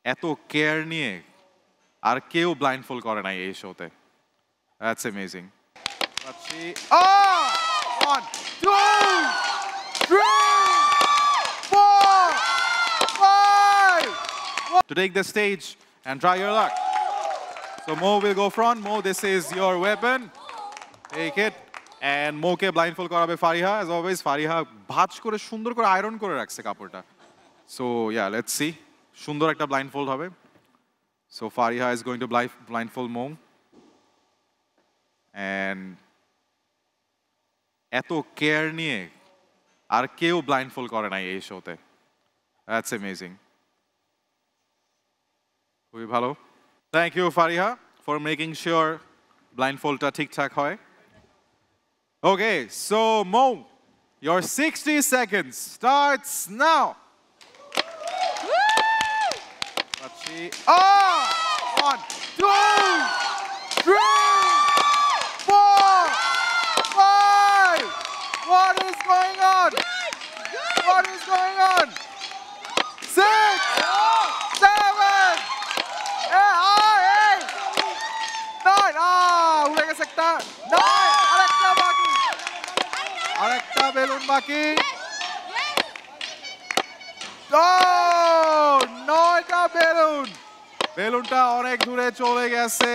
এত কেয়ার নিয়ে আর কেউ ব্লাইন্ডফোল্ড করে নাই এই শোতে। That's amazing. Let's see. Oh! 1, 2, 3, 4, 5. To take the stage and try your luck. So Mo will go front. Mo, this is your weapon. Take it. And Mo ke blindfold korabe Fariha. As always, Fariha bhaj kore sundor kore iron kore rakhse kaporta. So yeah, let's see. Sundor ekta blindfold hobe. So Fariha is going to blindfold Mo. And এত care নিয়ে আর কেউ ব্লাইন্ডফোল্ড করে নাই এই শোতে। That's amazing. খুবই ভালো। Thank you Fariha for making sure blindfoldটা ঠিকঠাক হয়। Okay, so Mo, your 60 seconds starts now. Let's see. Oh! 1, 2, 3. What is going on? What is going on? 6, 7, 8, 9. উড়ে গেছে একটা 9 আরেকটা বাকি আরেকটা বেলুন বাকি। Oh, 9টা balloon. বেলুনটা অনেক দূরে চলে গেছে।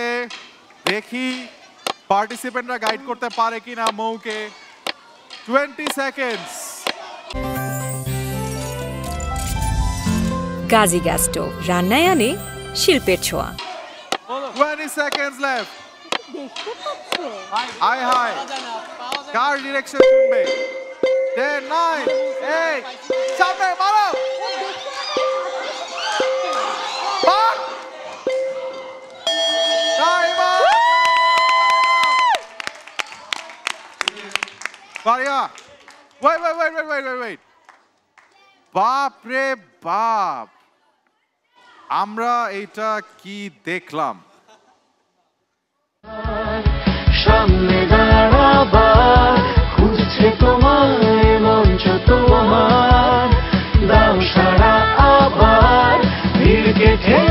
দেখি পার্টিসিপেন্টরা গাইড করতে পারে কিনা মৌকে। 20 seconds. গাজী গ্যাস স্টোভ রান্নায় আনে শিল্পের ছোঁয়া। 20 seconds left. Hi. কার ডিরেকশন শুনবে? 10, 9, 8. সামনে মারো। Fariha, wait. বাপ রে বাপ, আমরা এটা কি দেখলাম? সামনে দাঁড়াবার খুঁজছে তোমায় মঞ্চ তোমার, দাও সারা আবার ভিড় কেটে